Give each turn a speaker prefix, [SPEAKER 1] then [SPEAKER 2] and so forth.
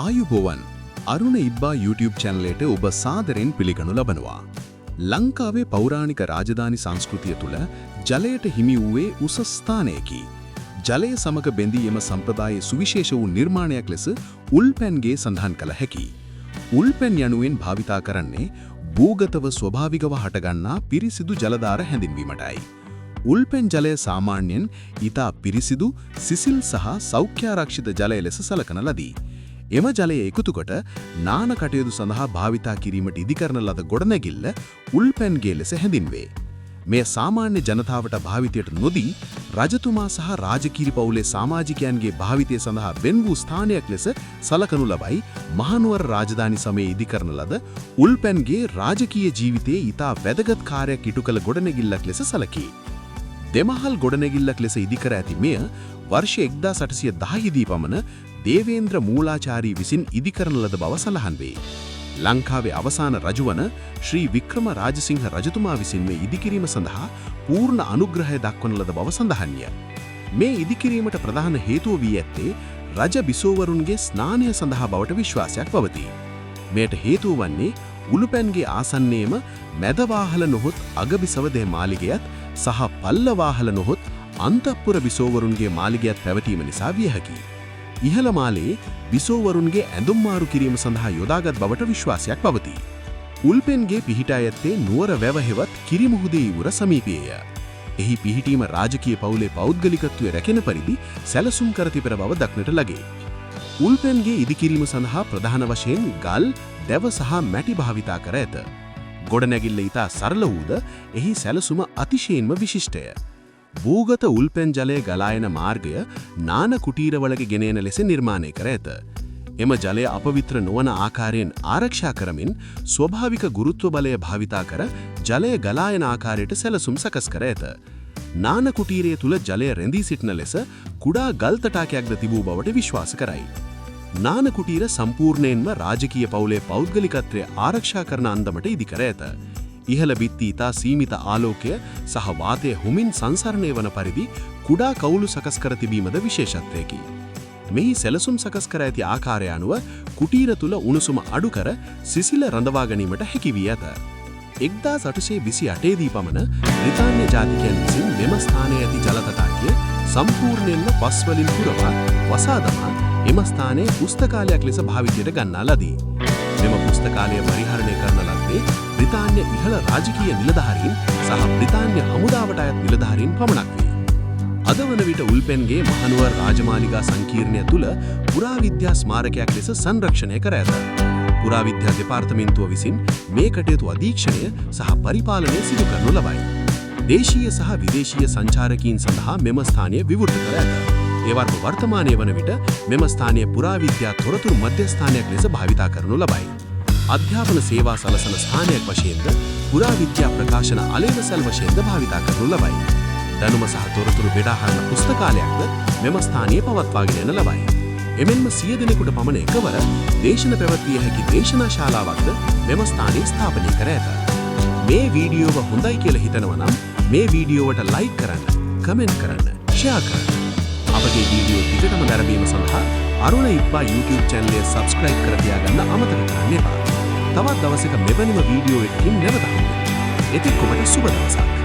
[SPEAKER 1] ආයුබෝවන් අරුණ ඉබ්බා YouTube channel එකට ඔබ සාදරයෙන් පිළිගනු ලබනවා. ලංකාවේ පෞරාණික රාජධානි සංස්කෘතිය තුළ ජලයට හිමි වූයේ උසස් ස්ථානයකි. ජලය සමග බැඳී එම සම්ප්‍රදායේ සුවිශේෂ වූ නිර්මාණයක් ලෙස උල්පැන්ගේ සඳහන් කළ හැකි. උල්පැන් යනුවෙන් භාවිතා කරන්නේ භූගතව ස්වභාවිකව හටගන්නා පිරිසිදු ජලධාර හැඳින්වීමටයි. උල්පැන් ජලය සාමාන්‍යයෙන් ඊතා පිරිසිදු, සිසිල් සහ සෞඛ්‍යාරක්ෂිත ජලය ලෙස සලකන ලදී. එම ජලය එකතු කොට නාන කටයුතු සඳහා භාවිතා කිරීමට ඉදිකරන ලද ගොඩනැගිල්ල උල්පැන්ගේ ලෙස හැඳින්වේ. මේ සාමාන්‍ය ජනතාවට භාවිතයට නොදී රජතුමා සහ රාජකීය පවුලේ සමාජිකයන්ගේ භාවිතය සඳහා වෙන් වූ ස්ථානයක් ලෙස සලකනු ලබයි. මහනුවර රාජධානි සමයේ ඉදිකරන ලද උල්පැන්ගේ රාජකීය ජීවිතයේ ඊතා වැදගත් කාර්යයක් ඉටු කළ ගොඩනැගිල්ලක් ලෙස සැලකේ. දෙමහල් ගොඩනැගිල්ලක් ලෙස ඉදිකර ඇති මෙය වර්ෂ 1810 දී පමණ දේවේන්ද්‍ර මූලාචාරී විසින් ඉදිකරන ලද බව සඳහන් වේ. ලංකාවේ අවසාන රජවන ශ්‍රී වික්‍රම රාජසිංහ රජතුමා විසින් මේ ඉදිකිරීම සඳහා පූර්ණ අනුග්‍රහය දක්වන ලද බව සඳහන්ය. මේ ඉදිකිරීමට ප්‍රධාන හේතුව වී ඇත්තේ රජ බිසෝවරුන්ගේ ස්නානය සඳහා බවට විශ්වාසයක් පවතී. මෙයට හේතුව වන්නේ උළුපැන්ගේ ආසන්නයේම මැදවාහල නොහොත් අගබිසවදේ මාලිගයත් සහ පල්ලවාහල නොහොත් අන්තఃපුර බිසෝවරුන්ගේ මාලිගයත් පැවතීම නිසා විය හැකියි. ඉහළ මාලයේ බිසෝවරුන්ගේ ඇඳුම් මාරු කිරීම සඳහා යොදාගත් බවට විශ්වාසයක් පවතී. උල්පැන්ගේ පිහිටා ඇත්තේ නුවර වැව හෙවත් කිරිමුහුදේ ඉවුර සමීපයේය. එහි පිහිටීම රාජකීය පවුලේ පෞද්ගලිකත්වය රැකෙන පරිදි සැලසුම් කර තිබෙන බව දක්නට ලගේ. උල්පැන්ගේ ඉදිකිරීම සඳහා ප්‍රධාන වශයෙන් ගල්, දැව සහ මැටි භාවිතා කර ඇත. ගොඩනැගිල්ල ඉතා සරල වූද එහි සැලසුම අතිශයින්ම විශිෂ්ටය. භූගත උල්පැන් ජලය ගලායන මාර්ගය නාන කුටීරවලගේ ගෙනෙන ලෙස නිර්මාණය කර ඇත. එම ජලය අපවිත්‍ර නොවන ආකාරයෙන් ආරක්ෂා කරමින් ස්වභාවික ගුරුත්ව බලය භාවිතා කර ජලය ගලායන ආකාරයට සැලසුම් සකස් කර ඇත. නාන කුටීරය තුල ජලය රැඳී සිටින ලෙස කුඩා ගල් තටාකයක්ද තිබූ බවට විශ්වාස කරයි. නාන කුටීර සම්පූර්ණයෙන්ම රාජකීය පවුලේ පෞද්ගලිකත්වය ආරක්ෂා කරන අන්දමට ඉදිකර ඇත. ඉහළ බිත්ති ඉතා සීමිත ආලෝකය සහ වාතය හුමින් සංසරණය වන පරිදි කුඩා කවුළු සකස් කර තිබීමද විශේෂත්වයකි. මෙහි සැලසුම් සකස් කර ඇති ආකාරය අනුව කුටීර තුල උණුසුම අඩු කර සිසිල රඳවා ගැනීමට හැකි වී ඇත. 1828 දී පමණ බ්‍රිතාන්‍ය ජාතිකයන් විසින් මෙම ස්ථානයේ ඇති ජල තටාකය සම්පූර්ණයෙන්ම පස් වලින් පුරවා වසා දමා එම ස්ථානයේ පුස්තකාලයක් ලෙස භාවිතයට ගන්නා ලදී. මෙම පුස්තකාලය පරිහරණය කරන ලද්දේ බ්‍රිතාන්‍ය ඉහළ රාජකීය නිලධාරීන් සහ බ්‍රිතාන්‍ය හමුදාවට අයත් නිලධාරීන් පමණක් වේ. අද වන විට උල්පැන්ගේ මහනුවර රාජමාලිගා සංකීර්ණය තුළ පුරාවිද්‍යා ස්මාරකයක් ලෙස සංරක්ෂණය කර ඇත. පුරාවිද්‍යා දෙපාර්තමේන්තුව විසින් මේ කටයුතු අධීක්ෂණය සහ පරිපාලනය සිදු කරනු ලබයි. දේශීය සහ විදේශීය සංචාරකීන් සඳහා මෙම ස්ථානය විවෘත කර ඇත. ඒවත් වර්තමානයේ වන විට මෙම ස්ථානය පුරාවිද්‍යා තොරතුරු මධ්‍යස්ථානයක් ලෙස භාවිතා කරනු ලබයි. අධ්‍යාපන සේවා සලසන ස්ථානයක් වශයෙන්ද පුරාවිද්‍යා ප්‍රකාශන අලෙවසල් වශයෙන්ද භාවිතා කරනු ලබයි. දැනුම සහ තොරතුරු බෙදාහරන පුස්තකාලයක්ද මෙම ස්ථානයේ පවත්වාගෙන යන ලබයි. එමෙන්ම 100 දෙනෙකුට පමණ එකවර දේශන පැවැත්විය හැකි දේශනා ශාලාවක්ද මෙම ස්ථානයේ ස්ථාපනය කර ඇත. මේ වීඩියෝව හොඳයි කියලා හිතනවා නම් මේ වීඩියෝවට ලයික් කරන්න, කමෙන්ට් කරන්න, ෂෙයා කරන්න. අපගේ වීඩියෝ දිගටම නැරඹීම සඳහා අරුණ ඉබ්බා YouTube channel එක subscribe කර තියාගන්න අමතක කරන්න එපා. තවත් දවසක මෙවැනිම වීඩියෝ එකකින් නැවත හමු වෙමු. එතෙක් ඔබට සුබ දවසක්.